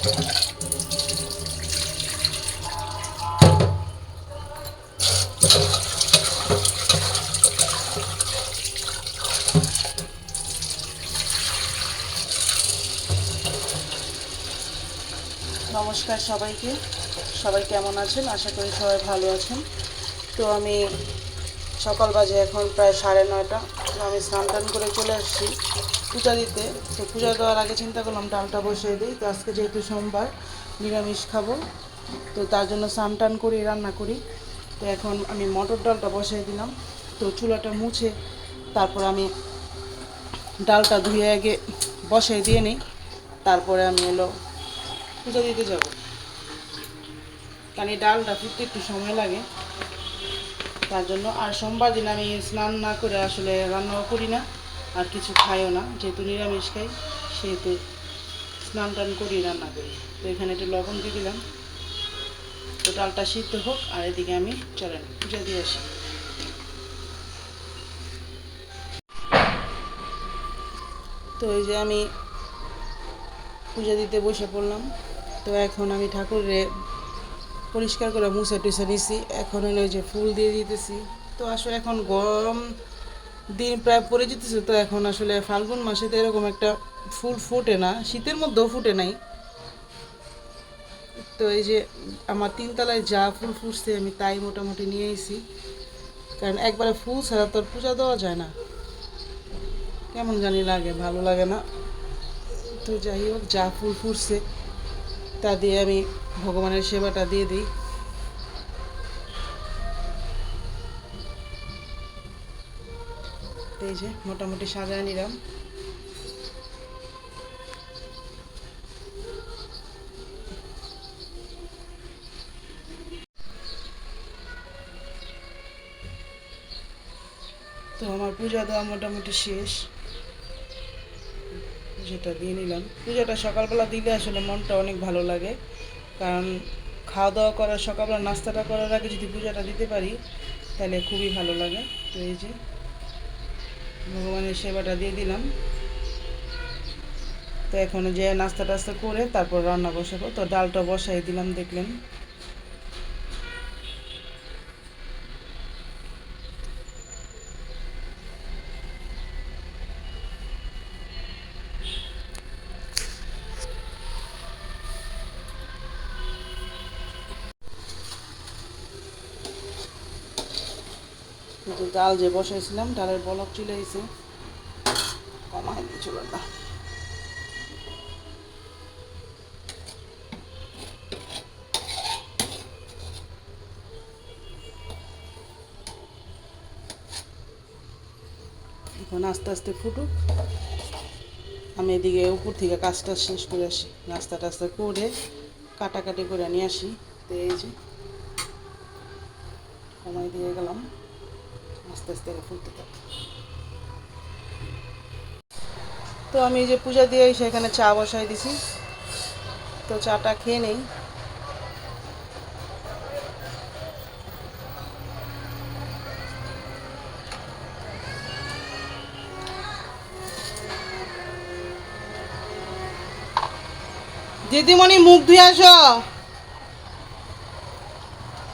নমস্কার সবাইকে, সবাই কেমন আছেন? আশা করি সবাই ভালো আছেন। তো আমি সকাল বাজে এখন প্রায় 9:30। আমি স্নান টান করে চলে আসছি পূজা দিতে। তো পূজা দেওয়ার আগে চিন্তা করলাম ডালটা বসিয়ে দিই। তো আজকে যেহেতু সোমবার, নিরামিষ খাবো, তো তার জন্য স্নান টান করি, রান্না করি। তো এখন আমি মটর ডালটা বসিয়ে দিলাম। তো চুলাটা মুছে তারপর আমি ডালটা ধুয়ে আগে বসাই দিয়ে নিই, তারপরে আমি পূজা দিতে যাব। কারণ এই ডালটা ফুটতে একটু সময় লাগে, তার জন্য। আর সোমবার দিন আমি স্নান না করে আসলে রান্নাও করি না, আর কিছু খাইও না। যেহেতু নিরামিষ খাই, সেহেতু স্নান টান করি, রান্না করি। তো এখানে একটু লবণ দিয়ে দিলাম। তো ডালটা সিদ্ধ হোক, আর এদিকে আমি চলেন পূজা দিয়ে আসি। তো এই যে আমি পূজা দিতে বসে পড়লাম। তো এখন আমি ঠাকুরে পরিষ্কার করে মুছে টুছে নিছি। এখন হলো যে ফুল দিয়ে দিতেছি। তো আসলে এখন গরম দিন প্রায় পড়ে যেতেছে। তো এখন আসলে ফাল্গুন মাসে তো এরকম একটা ফুল ফোটে না, শীতের মধ্যেও ফুটে নাই। তো এই যে আমার 3 তলায় যা ফুল ফুটছে আমি তাই মোটামুটি নিয়ে এসেছি। কারণ একবারে ফুল ছাড়া তো আর পূজা দেওয়া যায় না, কেমন জানি লাগে, ভালো লাগে না। তো যাই হোক, যা ফুল ফুটছে তা দিয়ে আমি ভগবানের সেবাটা দিয়ে দিই। এই যে মোটামুটি সাজায় নিলাম। তো আমার পূজা দেওয়া মোটামুটি শেষ, যেটা দিয়ে নিলাম। পূজাটা সকালবেলা দিলে আসলে মনটা অনেক ভালো লাগে। কারণ খাওয়া দাওয়া করার, সকালবেলা নাস্তাটা করার আগে যদি পূজাটা দিতে পারি তাহলে খুবই ভালো লাগে। তো এই যে ভগবানের সেবাটা দিয়ে দিলাম। তো এখন যে নাস্তা টাস্তা করে তারপর রান্না বসাবো। তো ডালটা বসাই দিলাম, দেখলেন। ডাল যে বসাইছিলাম, ডালের বলক চলে এসে কমাই দিয়ে চলে না। এখন আস্তে আস্তে ফুটুক, আমি এদিকে উপর থেকে কাজটা শেষ করে আসি, নাস্তা টাস্তা করে কাটাকাটি করে নিয়ে আসি। তো এই যে কমাই দিয়ে গেলাম, আস্তে আস্তে ফুটতে থাকে। তো আমি এই যে পূজা দিয়ে সেখানে চা বসাই দিছি। তো চাটা খেয়ে নেই। দিদিমণি মুখ ধুয়ে আসো।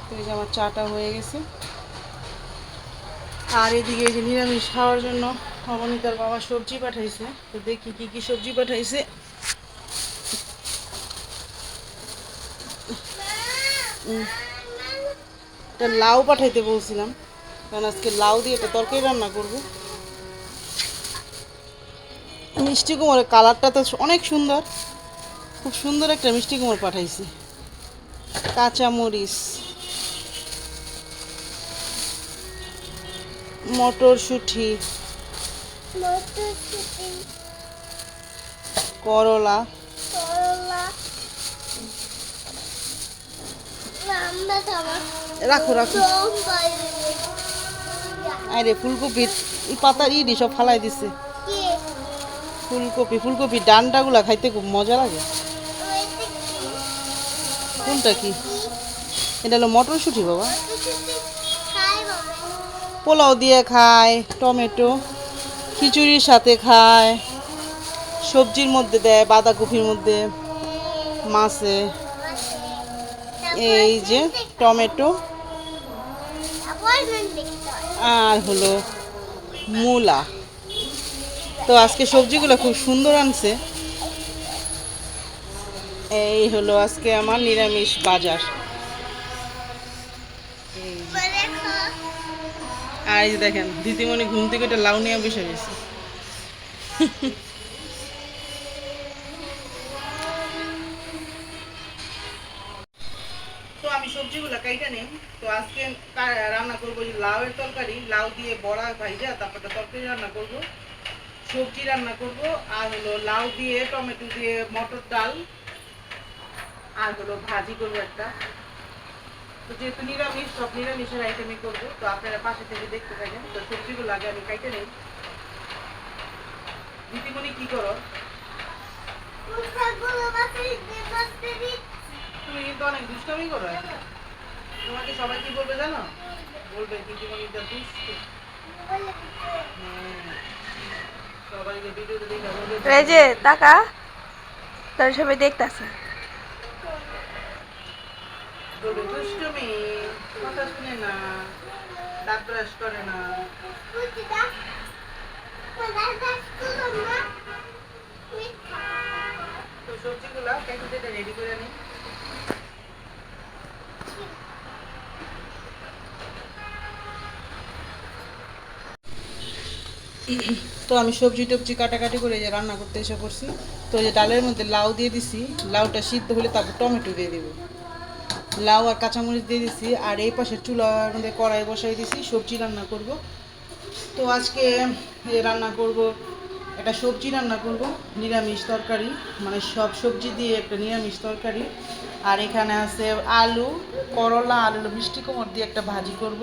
তো এই যে আমার চাটা হয়ে গেছে। আর এদিকে এই যে নিরামিষ খাওয়ার জন্য অবনীতার বাবা সবজি পাঠাইছে। তো দেখি কি কি সবজি পাঠাইছে। এটা লাউ পাঠাইতে বলছিলাম, কারণ আজকে লাউ দিয়ে একটা তরকারি রান্না করব। মিষ্টি কুমড়ের কালারটা তো অনেক সুন্দর, খুব সুন্দর একটা মিষ্টি কুমড় পাঠাইছে। কাঁচামরিচ, মটরশুঁটি, করলা, রাখো রাখো। আরে ফুলকপি পাতার ইডি সব ফালাই দিছে। ফুলকপি ডান্ডাগুলা খাইতে খুব মজা লাগে। কোনটা কি? এটা হলো মটরশুঁটি বাবা। পোলাও দিয়ে খায়, টমেটো খিচুড়ির সাথে খায়, সবজির মধ্যে দেয়, বাঁধাকপির মধ্যে। মাছে এই যে টমেটো আর হলো মূলা। তো আজকে সবজিগুলো খুব সুন্দর আনছে। এই হলো আজকে আমার নিরামিষ বাজার। আর এই যে দেখেন দিদিমণি ঘুম থেকে একটা লাউ নিয়ে বসে গেছে। তো আমি সবজিগুলো কাইটা নেই। তো আজকে রান্না করবো লাউয়ের তরকারি, লাউ দিয়ে বড়া ভাইজা তারপর তরকারি রান্না করব, সবজি রান্না করব, আর হলো লাউ দিয়ে টমেটো দিয়ে মটর ডাল, আর হলো ভাজি করবো একটা। তো যেহেতু নিরামিষ, সব নিরামিষের আইটেমই করবো। তো আপনারা পাশে থেকে দেখতে থাকেন। তো সবজিগুলো আগে আমি কাইটে নেই। দিদিমণি কি করো? তুমি কিন্তু অনেক দুষ্টামি করো। তোমাকে সবাই কি বলবে জানো? বলবে দিদিমণিটা দুষ্ট। সবাই যে ভিডিওতে দেখে বলবে এই যে টাকা তার সবাই দেখতাছে। বলবে দুষ্টুমি, কথা শুনে না, দাঁত ব্রাশ করে না। তো সবজিগুলো কেটে রেডি করে নিই। তো আমি সবজি টবজি কাটাকাটি করে যে রান্না করতে এসে করছি। তো যে ডালের মধ্যে লাউ দিয়ে দিছি, লাউটা সিদ্ধ হলে তারপর টমেটো দিয়ে দিব, লাউ আর কাঁচামরিচ দিয়ে দিছি। আর এই পাশে চুলার মধ্যে কড়াই বসাই দিছি, সবজি রান্না করব। তো আজকে রান্না করব একটা সবজি রান্না করব, নিরামিষ তরকারি, মানে সব সবজি দিয়ে একটা নিরামিষ তরকারি। আর এখানে আছে আলু, করলা আর হলো মিষ্টি কুমড় দিয়ে একটা ভাজি করব।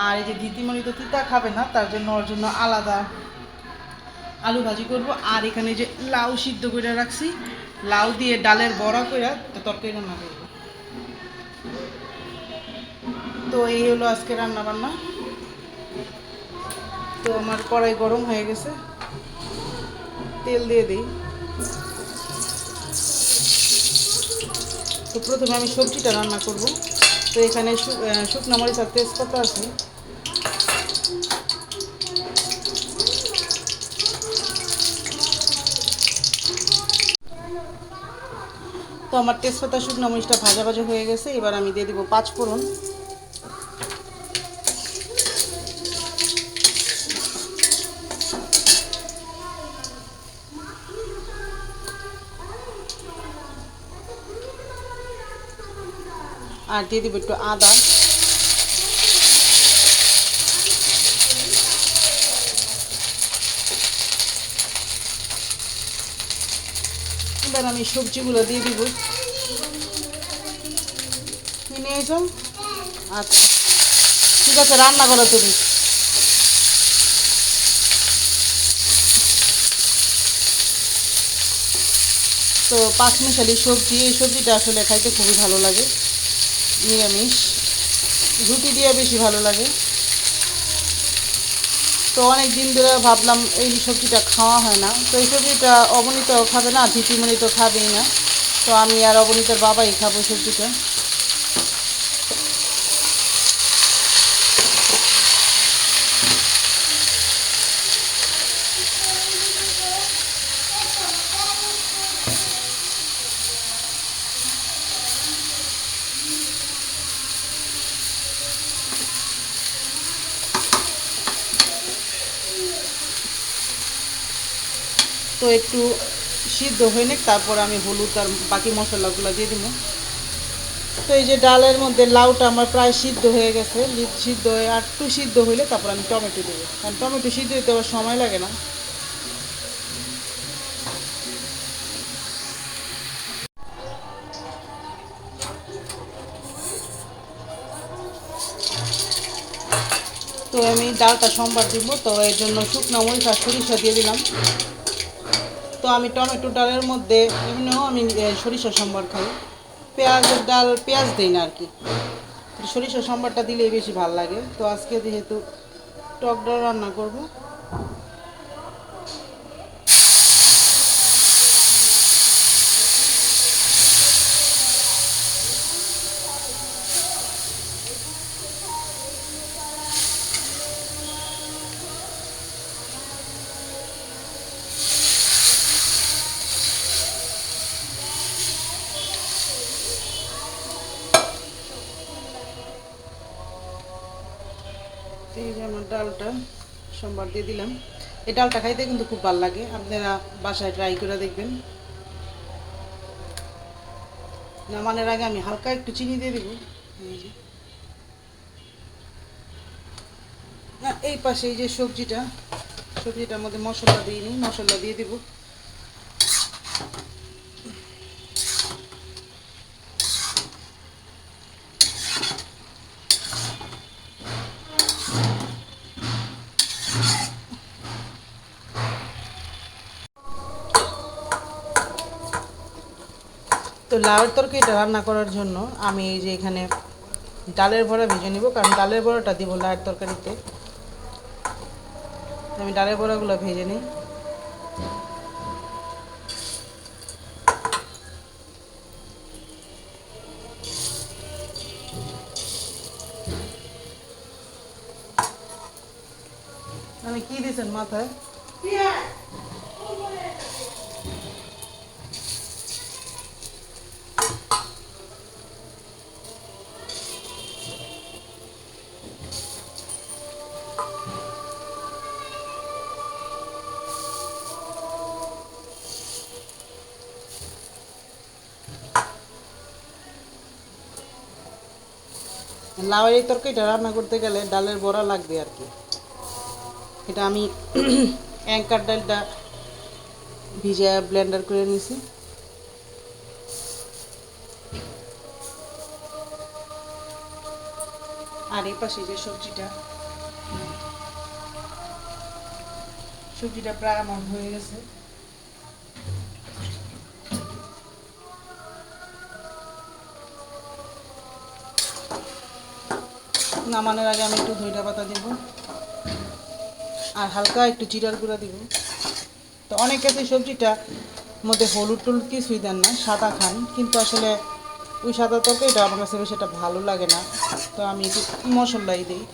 আর এই যে দিদিমণি তো তিতা খাবে না, তার জন্য ওর জন্য আলাদা আলু ভাজি করব। আর এখানে যে লাউ সিদ্ধ করে রাখছি, লাউ দিয়ে ডালের বড়া করে তরকারি রান্না করব। তো এই হলো আজকে রান্না বান্না। তো আমার কড়াই গরম হয়ে গেছে, তেল দিয়ে দিই। তো প্রথমে আমি সবজিটা রান্না করব। তো এখানে শুকনো মরিচ আর তেজপাতা আছে। তো আমার তেজপাতা শুকনো মরিচটা ভাজা ভাজা হয়ে গেছে। এবার আমি দিয়ে দিব 5 ফোড়ন। আর দিয়ে দিব একটু আদা। এবার আমি সবজিগুলো দিয়ে দিব। কি নিয়ে এসো? আচ্ছা ঠিক আছে, রান্না করো তুমি। তো পাঁচমিশালি সবজি, এই সবজিটা আসলে খাইতে খুবই ভালো লাগে, নিরামিষ রুটি দিয়ে বেশি ভালো লাগে। তো অনেক দিন ধরে ভাবলাম এই সবজিটা খাওয়া হয় না। তো এই সবজিটা অবনীতাও খাবে না, দিদিমণি তো খাবেই না। তো আমি আর অবনীতার বাবাই খাবো সবজিটা। তো একটু সিদ্ধ হয়ে নিক, তারপর আমি হলুদ আর বাকি মশলাগুলো দিয়ে দিব। তো এই যে ডালের মধ্যে লাউটা আমার প্রায় সিদ্ধ হয়ে গেছে, সিদ্ধ হয়ে আর একটু সিদ্ধ হইলে তারপর আমি টমেটো দেবো, কারণ টমেটো সিদ্ধ হতে আবার সময় লাগে না। তো আমি ডালটা সম্বার দিব, তো এর জন্য শুকনো মরিচ আর সরিষা দিয়ে দিলাম। তো আমি টমেটো ডালের মধ্যে এমনিও আমি সরিষা সম্বার খাই, পেঁয়াজের ডাল পেঁয়াজ দিই না আর কি। সরিষা সম্বারটা দিলেই বেশি ভালো লাগে। তো আজকে যেহেতু টক ডাল রান্না করব, এই যে আমার ডালটা সোমবার দিয়ে দিলাম। এই ডালটা খাইতে কিন্তু খুব ভালো লাগে, আপনারা বাসায় ট্রাই করে দেখবেন। নামানোর আগে আমি হালকা একটু চিনি দিয়ে দেবো। এই যে না, এই পাশে এই যে সবজিটার মধ্যে মশলা দিইনি, মশলা দিয়ে দিব। তো লাউয়ের তরকারিটা রান্না করার জন্য আমি এই যে এখানে ডালের বড়া ভেজে নিব, কারণ ডালের বড়াটা দিব লাউয়ের তরকারিতে। আমি ডালের বড়াগুলো ভেজে নিই। আমি কি দিয়েছেন মাথায়? লাউয়ের এই তরকারিটা রান্না করতে গেলে ডালের বড়া লাগবে আর কি। এটা আমি অ্যাঙ্কার ডালটা ভিজে ব্লেন্ডার করে নিছি। আর এই পাশে যে সবজিটা প্রায় আমার হয়ে গেছে। নামানোর আগে আমি একটু ধইটা পাতা দিব আর হালকা একটু জিরার গুঁড়া দিব। তো অনেকে আছে সবজিটার মধ্যে হলুদ টলুদ কিছুই দেন না, সাদা খান, কিন্তু আসলে ওই সাদা তরকারিটা আমার কাছে সেটা ভালো লাগে না। তো আমি একটু মশলাই দিই।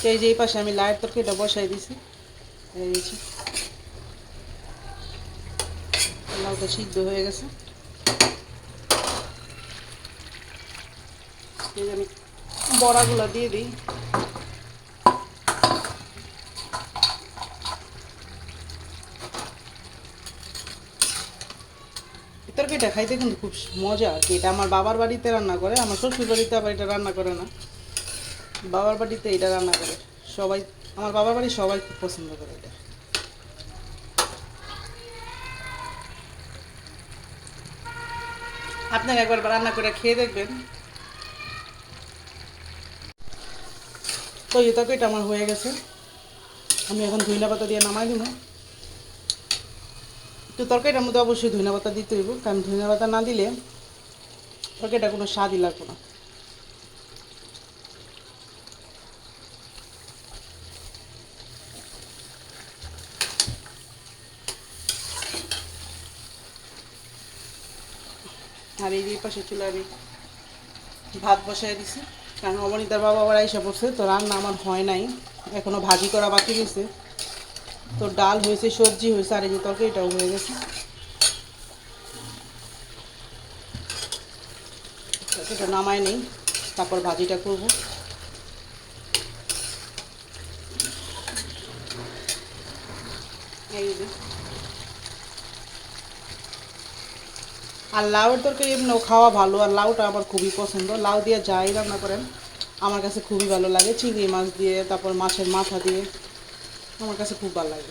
তো এই যে এই পাশে আমি লাউয়ের তরকারিটা বসাই দিছি। এই যে লাউটা সিদ্ধ হয়ে গেছে। এই যে আমি বড়াগুলো দিয়ে দিই। তরকারিটা খাইতে কিন্তু খুব মজা আর কি। এটা আমার বাবার বাড়িতে রান্না করে, আমার শ্বশুর বাড়িতে আবার এটা রান্না করে না। বাবার বাড়িতে এটা রান্না করে সবাই, আমার বাবার বাড়ির সবাই খুব পছন্দ করে এটা। আপনারা একবার রান্না করে খেয়ে দেখবেন। তো এই তরকারিটা আমার হয়ে গেছে, আমি এখন ধনিয়া পাতা দিয়ে নামাই দিব। তো তরকারিটার মধ্যে অবশ্যই ধনিয়া পাতা দিতে হইব, কারণ ধনিয়া পাতা না দিলে তরকারিটা কোনো স্বাদই লাগবে না। আর এই যে পাশে চুলা আমি ভাত বসাই দিছি, কারণ অবনীতার বাবা আবার আইসা পড়ছে। তো রান্না আমার হয় নাই, এখনও ভাজি করা বাকি গেছে। তো ডাল হয়েছে, সবজি হয়েছে, আর এই যে তরকারিটাও হয়ে গেছে। এটা নামায় নেই, তারপর ভাজিটা করব। এই যে আর লাউয়ের তরকারি এমনিও খাওয়া ভালো, আর লাউটা আমার খুবই পছন্দ। লাউ দিয়ে যাই রান্না করেন আমার কাছে খুবই ভালো লাগে, চিংড়ি মাছ দিয়ে, তারপর মাছের মাথা দিয়ে, আমার কাছে খুব ভালো লাগে।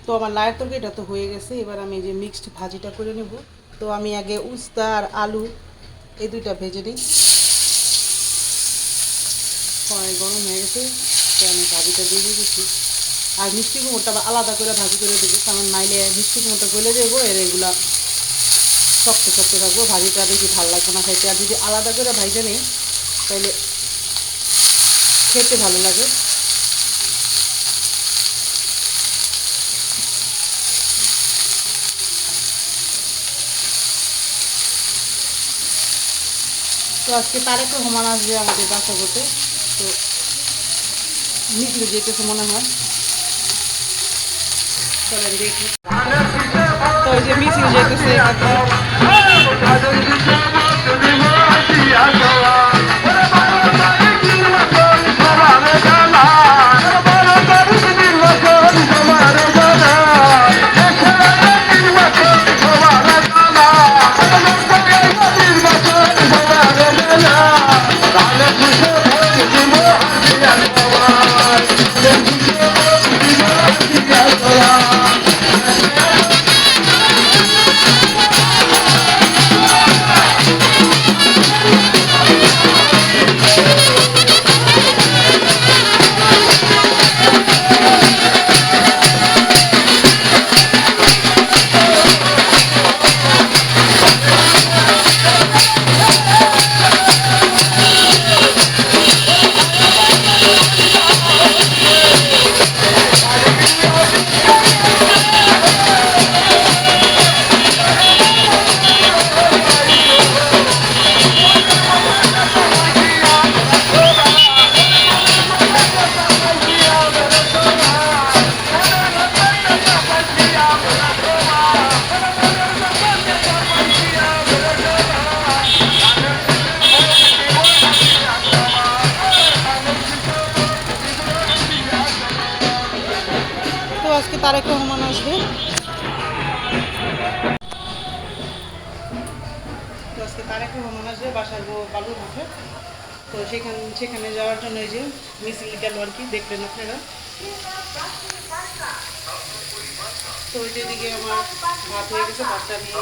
তো আমার লাউয়ের তরকারিটা তো হয়ে গেছে, এবার আমি এই যে মিক্সড ভাজিটা করে নেব। তো আমি আগে উস্তা আর আলু এই দুইটা ভেজে নিই। কড়াই গরম হয়ে গেছে, তো আমি ভাজিটা দিয়ে দিয়েছি। আর মিষ্টি কুমড়োটা আলাদা করে ভাজি করে দেবো, কারণ নাইলে মিষ্টি কুমড়োটা গলে যাবো, এর এগুলা শক্ত শক্ত থাকবো, ভাজিটা বেশি ভালো লাগবে না খাইতে। আর যদি আলাদা করে ভাইজা নেই তাহলে খেতে ভালো লাগে। তো আজকে তারেক রহমান আসবে আমাদের বাসা করতে। তো মিশিয়ে যেতেছে মনে হয়। চলেন দেখি। তো ওই যে মিছিল যেতেছে এখানে। তো আজকে তারেক রহমান আসবে। তো আজকে তারেক রহমান আসবে বাসার বালুর মাঠে। তো সেখানে যাওয়ার জন্য এই যে মিছিল গেল আর কি, দেখলেন আপনারা। তো ওই যে এদিকে আমার ভাত হয়ে গেছে, ভাতটা নিয়ে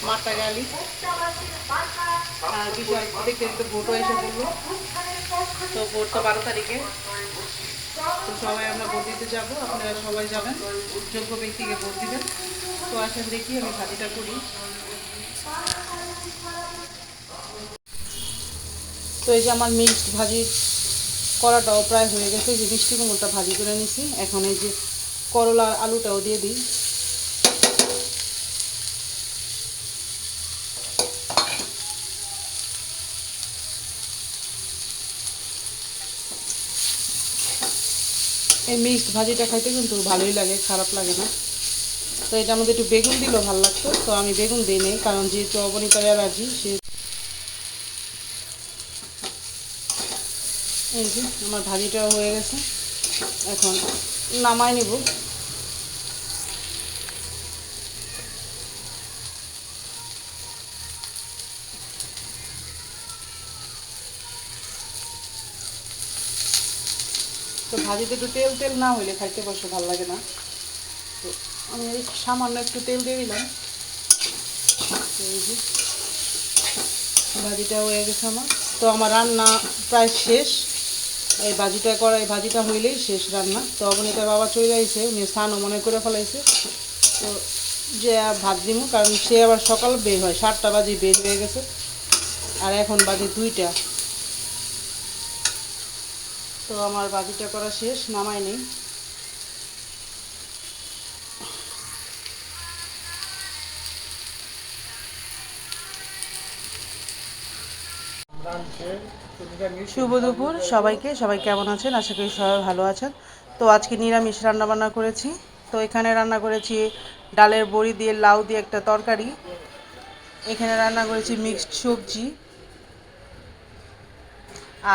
মাঠটা গালি। আর বিশাল দেখতে দেখতে ভোটও এসে পড়লো। তো ভোট তো 12 তারিখে। তো সবাই আমরা ভোট দিতে যাবো, আপনারা সবাই যাবেন, যোগ্য ব্যক্তিকে ভোট দিবেন। তো আসেন দেখি আমি ভাজিটা করি। তো এই যে আমার মিক্সড ভাজি করাটাও প্রায় হয়ে গেছে। যে মিষ্টি কুমড়োটা ভাজি করে নিছি, এখন এই যে করলা আলুটাও দিয়ে দিই। এই মিক্সড ভাজিটা খাইতে কিন্তু ভালোই লাগে, খারাপ লাগে না। তো এটার মধ্যে একটু বেগুন দিলেও ভালো লাগতো, তো আমি বেগুন দিই নেই, কারণ যেহেতু অবনীতার অ্যালার্জি। এই যে আমার ভাজিটাও হয়ে গেছে, এখন নামাই নেব। তো ভাজিতে একটু তেল তেল না হইলে খাইতে বসে ভালো লাগে না। তো আমি এই সামান্য একটু তেল দিয়ে দিলাম। তো এই যে ভাজিটা হয়ে গেছে আমার। তো আমার রান্না প্রায় শেষ। এই ভাজিটা হইলেই শেষ রান্না। তো অবনীতার বাবা চলে আইছে, উনি স্নানও মনে করে ফেলাইছে। তো যে ভাত দিব, কারণ সে আবার সকাল বের হয়, 7টা বাজে বের হয়ে গেছে, আর এখন বাজে 2টা। তো আমার ভাজিটা করা শেষ, নামাই নেই। শুভ দুপুর সবাইকে। সবাই কেমন আছেন? আশা করি সবাই ভালো আছেন। তো আজকে নিরামিষ রান্নাবান্না করেছি। তো এখানে রান্না করেছি ডালের বড়ি দিয়ে লাউ দিয়ে একটা তরকারি। এখানে রান্না করেছি মিক্সড সবজি।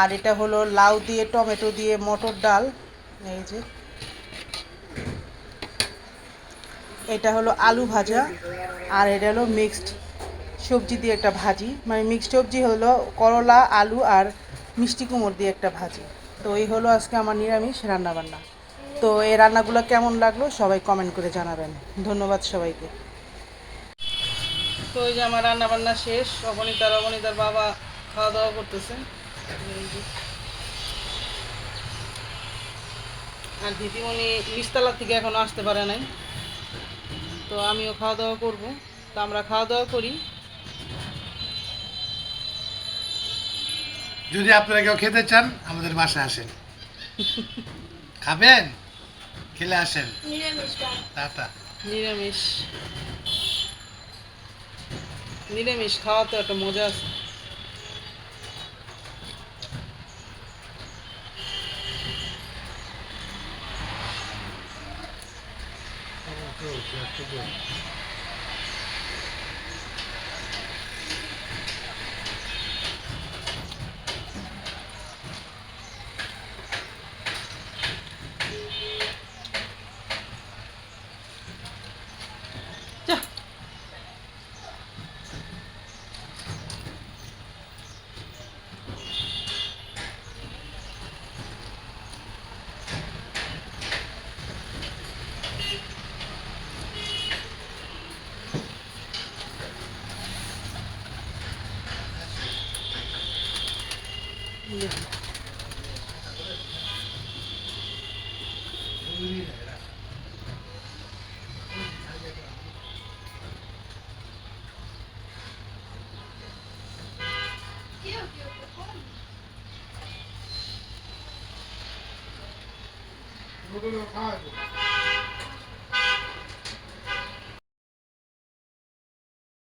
আর এটা হলো লাউ দিয়ে টমেটো দিয়ে মটর ডাল। এই যে এটা হলো আলু ভাজা। আর এটা হলো মিক্সড সবজি দিয়ে একটা ভাজি, মানে মিক্সড সবজি হলো করলা আলু আর মিষ্টি কুমড় দিয়ে একটা ভাজি। তো এই হলো আজকে আমার নিরামিষ রান্নাবান্না। তো এই রান্নাগুলো কেমন লাগলো সবাই কমেন্ট করে জানাবেন। ধন্যবাদ সবাইকে। তো এই যে আমার রান্নাবান্না শেষ। অবনীতার বাবা খাওয়া দাওয়া করতেছে। এই যে। আর দিদিমণি নিচতলা থেকে এখনো আসতে পারে নাই। তো আমিও খাওয়া দাওয়া করবো। তো আমরা খাওয়া দাওয়া করি। যদি আপনারা কেউ খেতে চান আমাদের বাসায় আসেন, খাবেন, খেলে আসেন। টাটা। নিরামিষ নিরামিষ খাওয়া তো একটা মজা আছে। খাওয়া